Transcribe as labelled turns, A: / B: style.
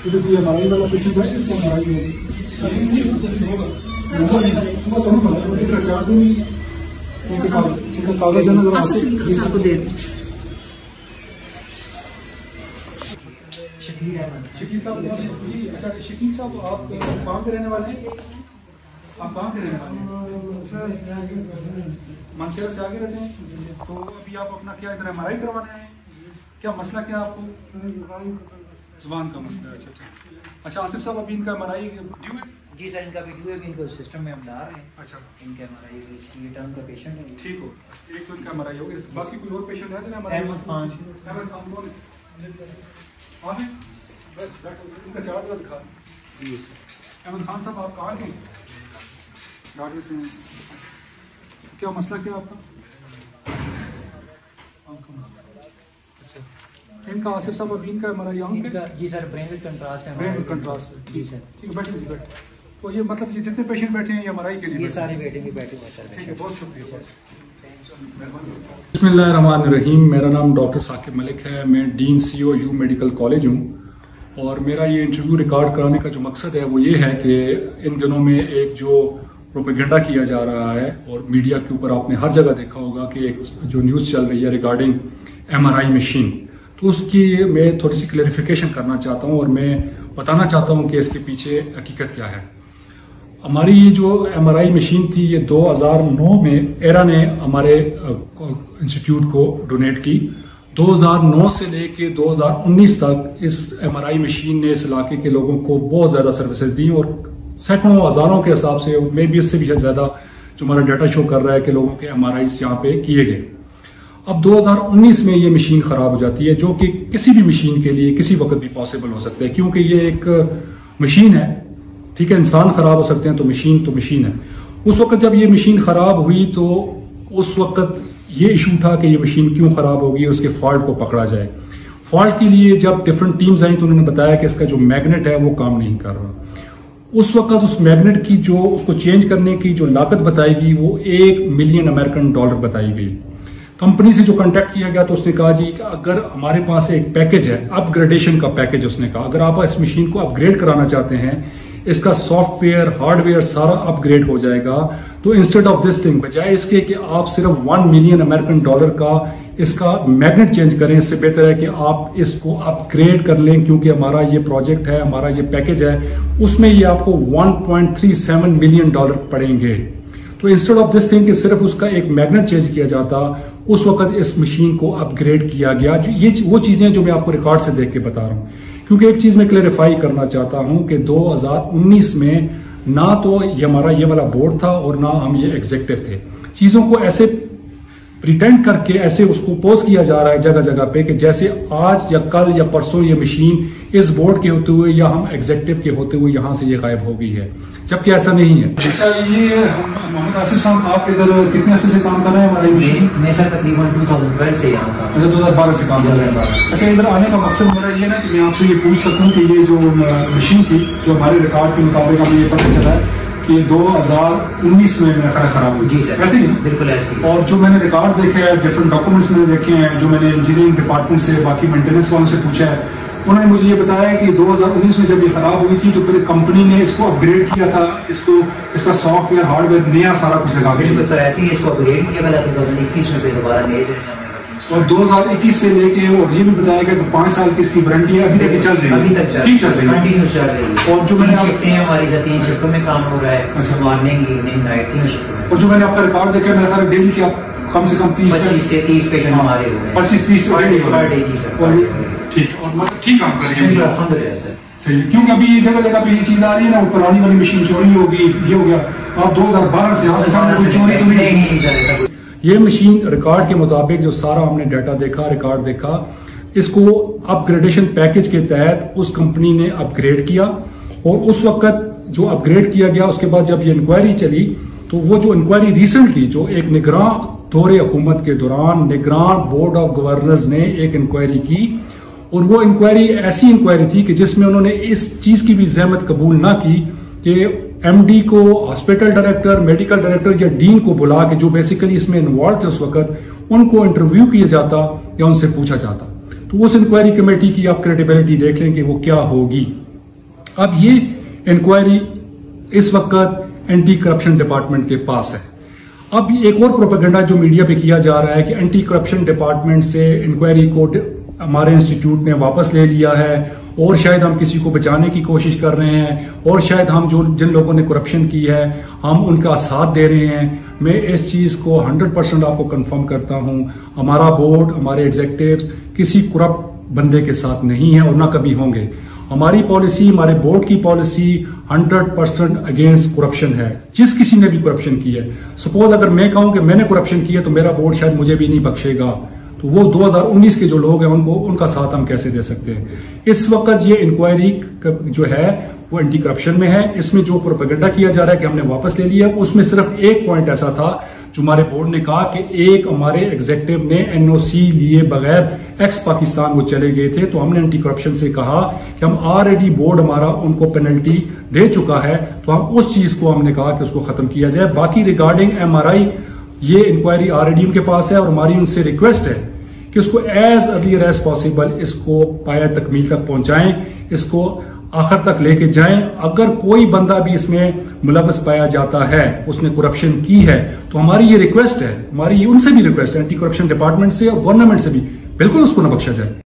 A: ये हमारा वाला पेशेंट है, इसको हमारा कागज है ना आपको दे शकील साहब। अच्छा शकील साहब, आप कहाँ के रहने वाले हैं? आप कहाँ के रहने वाले हैं? मानसेरा से आगे रहते हैं। तो अभी आप अपना क्या इधर MRI करवाने आए हैं? क्या मसला क्या आपको? जुबान का मसला है। अच्छा आसिफ साहब, अभी इनका MRI ड्यू है?
B: जी सर, इनका वीडियो है, इनको सिस्टम में हम ला रहे हैं।
A: अच्छा,
B: इनका MRI ये टर्म का पेशेंट है।
A: ठीक हो, एक तो इनका MRI हो गया। बाकी कोई और पेशेंट है?
B: अहमद खान।
A: उनका चार्ट दिखा।
B: जी सर।
A: अहमद खान साहब, आप कहाँ के? डॉक्टर से। क्या मसला क्या आपका? अच्छा, इनका आसिफ साहब अभी इनका MRI यहाँ पे?
B: जी सर, ब्रेन विद कंट्रास्ट है।
A: Brain with contrast.
B: जी सर।
A: ठीक है, बैठिए बैठिए। तो ये मतलब ये जितने पेशेंट बैठे हैं ये MRI के लिए?
B: ये सारे बैठे हुए सर।
A: ठीक है, बहुत शुक्रिया।
C: बिस्मिल्लाहिर्रहमानिर्रहीम। मेरा नाम डॉक्टर साकिब मलिक है। मैं डीन COU मेडिकल कॉलेज हूँ और मेरा ये इंटरव्यू रिकॉर्ड कराने का जो मकसद है वो ये है कि इन दिनों में एक जो प्रोपेगेंडा किया जा रहा है और मीडिया के ऊपर आपने हर जगह देखा होगा कि एक जो न्यूज़ चल रही है रिगार्डिंग MRI मशीन, तो उसकी मैं थोड़ी सी क्लैरिफिकेशन करना चाहता हूँ और मैं बताना चाहता हूँ कि इसके पीछे हकीकत क्या है। हमारी ये जो MRI मशीन थी ये 2009 में एरा ने हमारे इंस्टीट्यूट को डोनेट की। 2009 से लेके 2019 तक इस MRI मशीन ने इस इलाके के लोगों को बहुत ज्यादा सर्विसेज दी और सैकड़ों हजारों के हिसाब से, मे भी इससे भी ज्यादा जो हमारा डाटा शो कर रहा है कि लोगों के MRIs यहाँ पे किए गए। अब 2019 में ये मशीन खराब हो जाती है, जो कि किसी भी मशीन के लिए किसी वक्त भी पॉसिबल हो सकता है, क्योंकि ये एक मशीन है। ठीक है, इंसान खराब हो सकते हैं तो मशीन है। उस वक्त जब ये मशीन खराब हुई तो उस वक्त ये इशू था कि ये मशीन क्यों खराब होगी, उसके फॉल्ट को पकड़ा जाए। फॉल्ट के लिए जब डिफरेंट टीम्स आई तो उन्होंने बताया कि इसका जो मैग्नेट है वो काम नहीं कर रहा। उस वक्त उस मैग्नेट की जो उसको चेंज करने की जो लागत बताएगी वो $1 मिलियन बताई गई। कंपनी से जो कांटेक्ट किया गया तो उसने कहा जी कि अगर हमारे पास एक पैकेज है, अपग्रेडेशन का पैकेज, उसने कहा अगर आप इस मशीन को अपग्रेड कराना चाहते हैं, इसका सॉफ्टवेयर हार्डवेयर सारा अपग्रेड हो जाएगा, तो इंस्टेड ऑफ दिस थिंग, बजाय इसके कि आप सिर्फ $1 मिलियन का इसका मैग्नेट चेंज करें, इससे बेहतर है कि आप इसको अपग्रेड कर लें, क्योंकि हमारा ये प्रोजेक्ट है, हमारा ये पैकेज है, उसमें ये आपको $1.37 मिलियन पड़ेंगे। तो इंस्टेड ऑफ दिस थिंग कि सिर्फ उसका एक मैग्नेट चेंज किया जाता, उस वक्त इस मशीन को अपग्रेड किया गया। ये वो चीजें जो मैं आपको रिकॉर्ड से देख के बता रहा हूं, क्योंकि एक चीज मैं क्लैरिफाई करना चाहता हूं कि 2019 में ना तो ये हमारा ये वाला बोर्ड था और ना हम ये एग्जीक्यूटिव थे। चीजों को ऐसे प्रिटेंड करके ऐसे उसको पोज किया जा रहा है जगह जगह पे कि जैसे आज या कल या परसों ये मशीन इस बोर्ड के होते हुए या हम एग्जीक्यूटिव के होते हुए यहां से ये गायब हो गई है, जबकि ऐसा नहीं है।
A: अच्छा, ये मोहम्मद आसिफ साहब, आप इधर कितने अर्से से काम कर रहे हैं हमारे मशीन?
B: मैं सर तकरीबन 2012 से यहाँ का।
A: 2012 से काम कर रहे हैं। अच्छा, इधर आने का मकसद मेरा ये ना कि मैं आपसे ये पूछ सकूं कि ये जो मशीन थी, जो हमारे रिकॉर्ड के मुताबिक हमें ये पता चला है कि 2019 में मेरा ख्याल खराब हुई।
B: जी सर,
A: ऐसे ही
B: बिल्कुल ऐसे।
A: और जो मैंने रिकॉर्ड देखे हैं, डिफरेंट डॉक्यूमेंट्स मैंने देखे हैं, जो मैंने इंजीनियरिंग डिपार्टमेंट से, बाकी मेंटेनेंस वालों से पूछा है, उन्होंने मुझे ये बताया कि 2019 में जब ये खराब हुई थी तो फिर कंपनी ने इसको अपग्रेड किया था, इसका सॉफ्टवेयर हार्डवेयर नया सारा कुछ लगा के।
B: सर ऐसे ही इसको अपग्रेड किया गया 2021 में, फिर दोबारा नए से
A: और 2021 से लेके और ये भी बताया गया कि 5 साल की इसकी वारंटी है, अभी तक चल रही है,
B: अभी तक
A: ठीक चल रही है,
B: कंटिन्यूस चल रही है।
A: और जो मैंने
B: शिफ्टें हमारी जाती हैं, शिफ्टों में काम हो रहा है, मॉर्निंग इवनिंग नाइट 3 शिफ्टों।
A: और जो मैंने आपका रिकॉर्ड देखा मेरा ख्याल डेली की आप कम से कम
B: 25 से 30 पेशेंट हमारे हो रहे हैं।
A: 25-30
B: पर डे जी सर,
A: ठीक। और मतलब ठीक काम कर रही है
B: अल्हम्दुलिल्लाह सर।
A: सही, क्योंकि अभी ये जगह जगह पे ये चीज आ रही है ना, पुरानी वाली मशीन चोरी होगी, ये हो गया। आप 2012 से चोरी
B: नहीं।
C: ये मशीन रिकॉर्ड के मुताबिक जो सारा हमने डाटा देखा, रिकॉर्ड देखा, इसको अपग्रेडेशन पैकेज के तहत उस कंपनी ने अपग्रेड किया और उस वक्त जो अपग्रेड किया गया उसके बाद जब ये इंक्वायरी चली तो वो जो इंक्वायरी रिसेंटली जो एक निगरान दौरे हुकूमत के दौरान निगरान बोर्ड ऑफ गवर्नर्स ने एक इंक्वायरी की और वो इंक्वायरी ऐसी इंक्वायरी थी कि जिसमें उन्होंने इस चीज की भी जहमत कबूल ना की कि एमडी को, हॉस्पिटल डायरेक्टर, मेडिकल डायरेक्टर या डीन को बुला के जो बेसिकली इसमें इन्वॉल्व थे उस वक्त, उनको इंटरव्यू किया जाता या उनसे पूछा जाता। तो उस इंक्वायरी कमेटी की आप क्रेडिबिलिटी देख लें कि वो क्या होगी। अब ये इंक्वायरी इस वक्त एंटी करप्शन डिपार्टमेंट के पास है। अब एक और प्रोपेगेंडा जो मीडिया पे किया जा रहा है कि एंटी करप्शन डिपार्टमेंट से इंक्वायरी को हमारे इंस्टीट्यूट ने वापस ले लिया है और शायद हम किसी को बचाने की कोशिश कर रहे हैं और शायद हम जिन लोगों ने करप्शन की है हम उनका साथ दे रहे हैं। मैं इस चीज को 100% आपको कंफर्म करता हूं, हमारा बोर्ड, हमारे एग्जीक्यूटिव्स किसी करप्ट बंदे के साथ नहीं है और ना कभी होंगे। हमारी पॉलिसी, हमारे बोर्ड की पॉलिसी 100% अगेंस्ट करप्शन है। जिस किसी ने भी करप्शन की है, सपोज अगर मैं कहूं कि मैंने करप्शन किया तो मेरा बोर्ड शायद मुझे भी नहीं बख्शेगा, तो वो 2019 के जो लोग हैं उनका साथ हम कैसे दे सकते हैं। इस वक्त ये इंक्वायरी जो है वो एंटी करप्शन में है। इसमें जो प्रोपेगेंडा किया जा रहा है कि हमने वापस ले लिया, उसमें सिर्फ एक पॉइंट ऐसा था जो हमारे बोर्ड ने कहा कि एक हमारे एग्जीक्यूटिव ने एनओसी लिए बगैर एक्स पाकिस्तान वो चले गए थे, तो हमने एंटी करप्शन से कहा कि हम ऑलरेडी बोर्ड हमारा उनको पेनल्टी दे चुका है, तो हम उस चीज को हमने कहा कि उसको खत्म किया जाए। बाकी रिगार्डिंग MRI ये इंक्वायरी ऑलरेडी उनके पास है और हमारी उनसे रिक्वेस्ट है कि उसको एज अर्लियर एज पॉसिबल इसको पाया तकमील तक पहुंचाएं, इसको आखिर तक लेके जाएं। अगर कोई बंदा भी इसमें मुलव्वस पाया जाता है, उसने करप्शन की है, तो हमारी ये रिक्वेस्ट है, हमारी उनसे भी रिक्वेस्ट है, एंटी करप्शन डिपार्टमेंट से और गवर्नमेंट से भी, बिल्कुल उसको न बख्शा जाए।